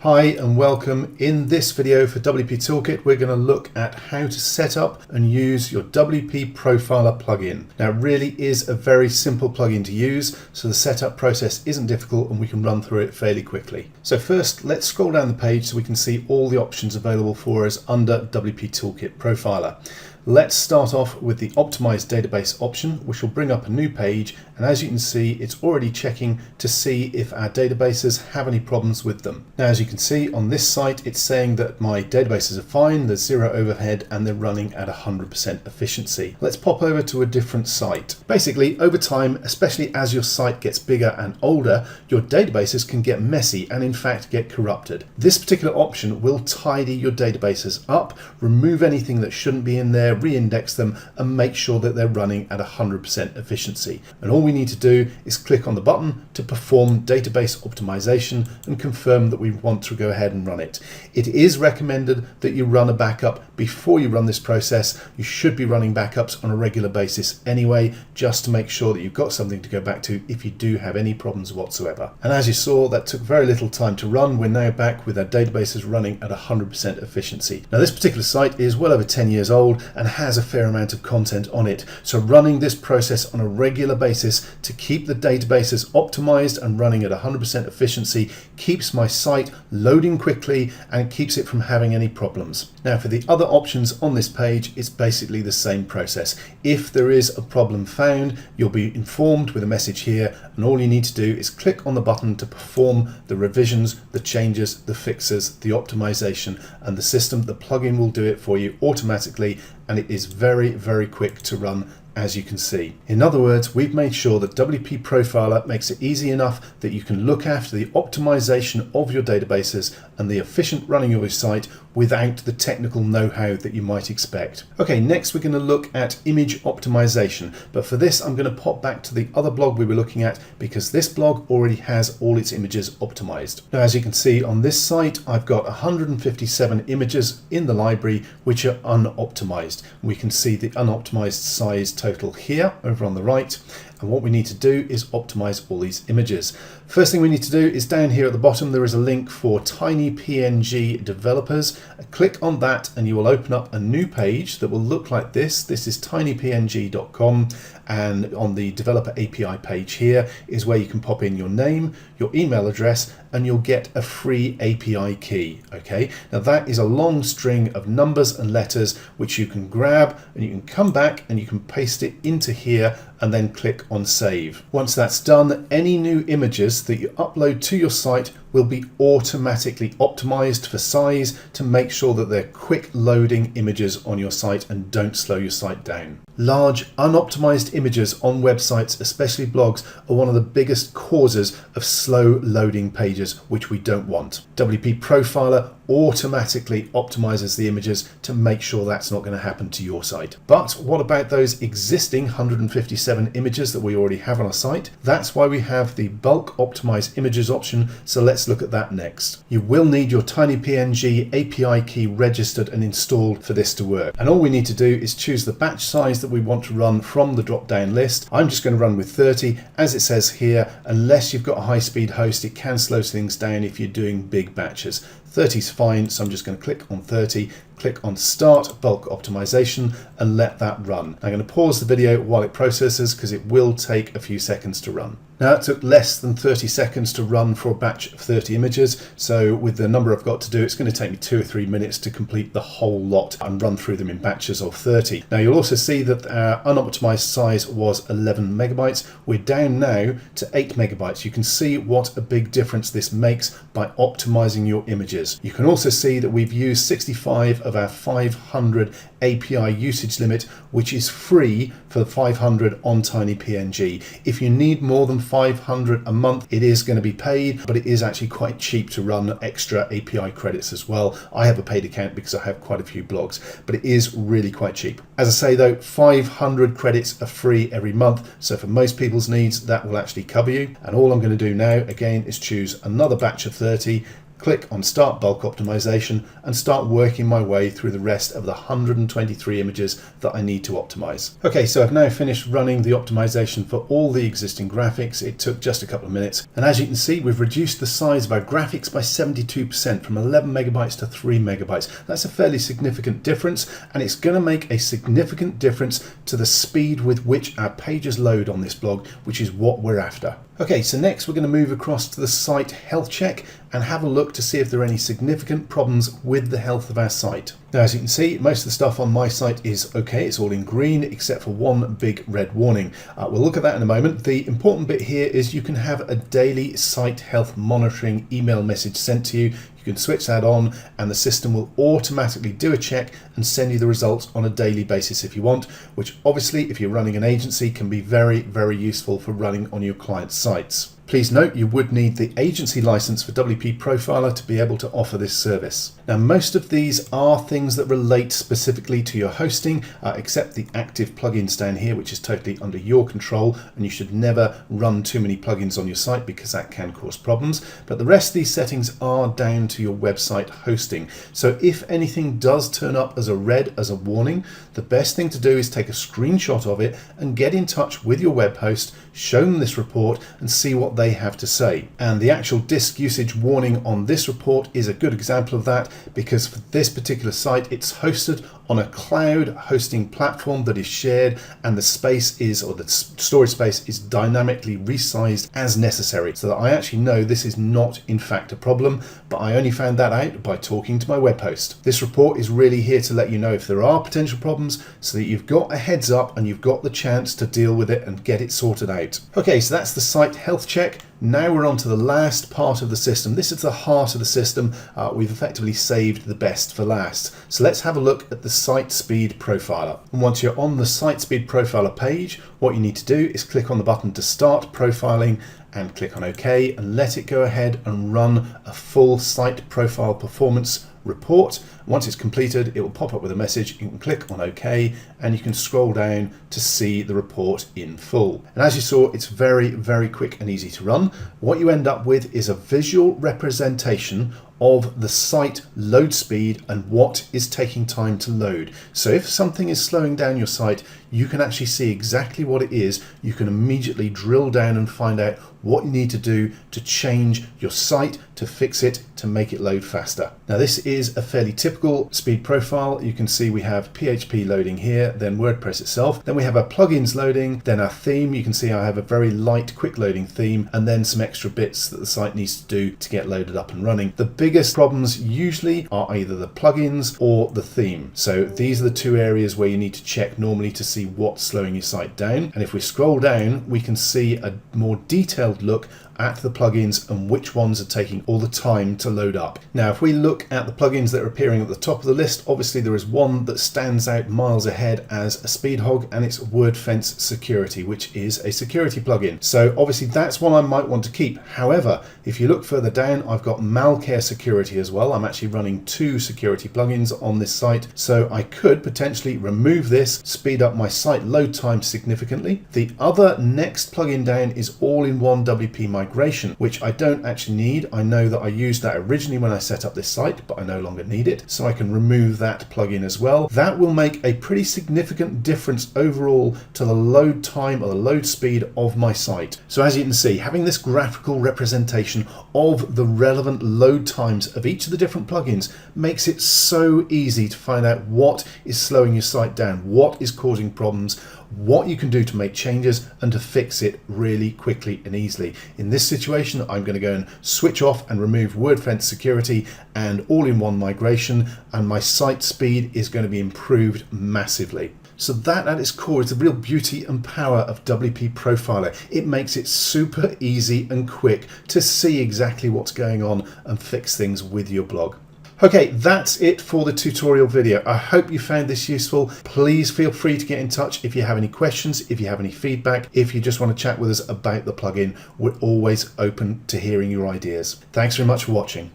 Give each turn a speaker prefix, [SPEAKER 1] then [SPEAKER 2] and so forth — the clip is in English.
[SPEAKER 1] Hi and welcome. In this video for WP Toolkit, we're going to look at how to set up and use your WP Profiler plugin. Now it really is a very simple plugin to use, so the setup process isn't difficult and we can run through it fairly quickly. So first, let's scroll down the page so we can see all the options available for us under WP Toolkit Profiler. Let's start off with the optimized database option, which will bring up a new page, and as you can see, it's already checking to see if our databases have any problems with them. Now, as you can see on this site, it's saying that my databases are fine, there's zero overhead, and they're running at 100% efficiency. Let's pop over to a different site. Basically, over time, especially as your site gets bigger and older, your databases can get messy and in fact get corrupted. This particular option will tidy your databases up, remove anything that shouldn't be in there, re-index them, and make sure that they're running at 100% efficiency. And all we need to do is click on the button to perform database optimization and confirm that we want to go ahead and run it. It is recommended that you run a backup before you run this process. You should be running backups on a regular basis anyway, just to make sure that you've got something to go back to if you do have any problems whatsoever. And as you saw, that took very little time to run. We're now back with our databases running at 100% efficiency. Now, this particular site is well over 10 years old and has a fair amount of content on it. So running this process on a regular basis to keep the databases optimized and running at 100% efficiency keeps my site loading quickly and keeps it from having any problems. Now, for the other options on this page, it's basically the same process. If there is a problem found, you'll be informed with a message here, and all you need to do is click on the button to perform the revisions, the changes, the fixes, the optimization, and the system, the plugin will do it for you automatically, and it is very, very quick to run, as you can see. In other words, we've made sure that WP Profiler makes it easy enough that you can look after the optimization of your databases and the efficient running of your site without the technical know-how that you might expect. Okay, next we're going to look at image optimization, but for this I'm going to pop back to the other blog we were looking at because this blog already has all its images optimized. Now, as you can see on this site, I've got 157 images in the library which are unoptimized. We can see the unoptimized size total here over on the right, and what we need to do is optimize all these images. First thing we need to do is down here at the bottom there is a link for tiny PNG developers. Click on that and you will open up a new page that will look like this. This is tinypng.com, and on the developer API page here is where you can pop in your name, your email address, and you'll get a free API key. Okay, now that is a long string of numbers and letters which you can grab and you can come back and you can paste it into here and then click on save. Once that's done, any new images that you upload to your site will be automatically optimized for size to make sure that they're quick loading images on your site and don't slow your site down. Large unoptimized images on websites, especially blogs, are one of the biggest causes of slow loading pages, which we don't want. WP Profiler automatically optimizes the images to make sure that's not going to happen to your site. But what about those existing 157 images that we already have on our site? That's why we have the bulk optimize images option, so let's look at that next. You will need your tinypng API key registered and installed for this to work, and all we need to do is choose the batch size that we want to run from the drop down list. I'm just going to run with 30, as it says here. Unless you've got a high-speed host, it can slow things down if you're doing big batches. 30 is fine, so I'm just going to click on 30, click on Start Bulk Optimization, and let that run. I'm going to pause the video while it processes because it will take a few seconds to run. Now, it took less than 30 seconds to run for a batch of 30 images, so with the number I've got to do, it's going to take me 2 or 3 minutes to complete the whole lot and run through them in batches of 30. Now, you'll also see that our unoptimized size was 11 megabytes. We're down now to 8 megabytes. You can see what a big difference this makes by optimizing your images. You can also see that we've used 65 of our 500 API usage limit, which is free for 500 on tinypng. If you need more than 500 a month, it is going to be paid, but it is actually quite cheap to run extra API credits as well. I have a paid account because I have quite a few blogs, but it is really quite cheap. As I say though, 500 credits are free every month, so for most people's needs that will actually cover you. And all I'm going to do now again is choose another batch of 30, click on Start Bulk Optimization and start working my way through the rest of the 123 images that I need to optimize. Okay, so I've now finished running the optimization for all the existing graphics. It took just a couple of minutes. And as you can see, we've reduced the size of our graphics by 72% from 11 megabytes to 3 megabytes. That's a fairly significant difference, and it's going to make a significant difference to the speed with which our pages load on this blog, which is what we're after. Okay, so next we're going to move across to the site health check and have a look to see if there are any significant problems with the health of our site. Now, as you can see, most of the stuff on my site is okay. It's all in green except for one big red warning. We'll look at that in a moment. The important bit here is you can have a daily site health monitoring email message sent to you. You can switch that on and the system will automatically do a check and send you the results on a daily basis if you want, which obviously, if you're running an agency, can be very, very useful for running on your clients' sites. Please note you would need the agency license for WP Profiler to be able to offer this service. Now, most of these are things that relate specifically to your hosting, except the active plugins down here, which is totally under your control, and you should never run too many plugins on your site because that can cause problems. But the rest of these settings are down to your website hosting. So if anything does turn up as a red, as a warning, the best thing to do is take a screenshot of it and get in touch with your web host, show them this report and see what they have to say. And the actual disk usage warning on this report is a good example of that, because for this particular site, it's hosted on a cloud hosting platform that is shared, and the space is, or the storage space is dynamically resized as necessary, so that I actually know this is not in fact a problem, but I only found that out by talking to my web host. This report is really here to let you know if there are potential problems, so that you've got a heads up and you've got the chance to deal with it and get it sorted out. Okay, so that's the site health check. Now we're on to the last part of the system. This is the heart of the system. We've effectively saved the best for last. So let's have a look at the Site Speed Profiler. And once you're on the Site Speed Profiler page, what you need to do is click on the button to start profiling and click on OK and let it go ahead and run a full site profile performance report. Once it's completed, it will pop up with a message. You can click on OK and you can scroll down to see the report in full. And as you saw, it's very, very quick and easy to run. What you end up with is a visual representation of the site load speed and what is taking time to load. So if something is slowing down your site, you can actually see exactly what it is. You can immediately drill down and find out what you need to do to change your site, to fix it, to make it load faster. Now, this is a fairly typical speed profile. You can see we have PHP loading here, then WordPress itself, then we have our plugins loading, then our theme. You can see I have a very light quick loading theme, and then some extra bits that the site needs to do to get loaded up and running. The biggest problems usually are either the plugins or the theme. So these are the two areas where you need to check normally to see what's slowing your site down. And if we scroll down, we can see a more detailed look at the plugins and which ones are taking all the time to load up. Now, if we look at the plugins that are appearing at the top of the list, obviously there is one that stands out miles ahead as a speed hog, and it's WordFence Security, which is a security plugin. So obviously that's one I might want to keep. However, if you look further down, I've got Malcare Security as well. I'm actually running two security plugins on this site, so I could potentially remove this, speed up my site load time significantly. The other next plugin down is all-in-one WP migration, which I don't actually need. I know that I used that originally when I set up this site, but I no longer need it, so I can remove that plugin as well. That will make a pretty significant difference overall to the load time or the load speed of my site. So as you can see, having this graphical representation of the relevant load times of each of the different plugins makes it so easy to find out what is slowing your site down, what is causing problems, what you can do to make changes and to fix it really quickly and easily. In this situation, I'm going to go and switch off and remove WordFence Security and all-in-one migration, and my site speed is going to be improved massively. So that at its core is the real beauty and power of WP Profiler. It makes it super easy and quick to see exactly what's going on and fix things with your blog. Okay, that's it for the tutorial video. I hope you found this useful. Please feel free to get in touch if you have any questions, if you have any feedback, if you just want to chat with us about the plugin. We're always open to hearing your ideas. Thanks very much for watching.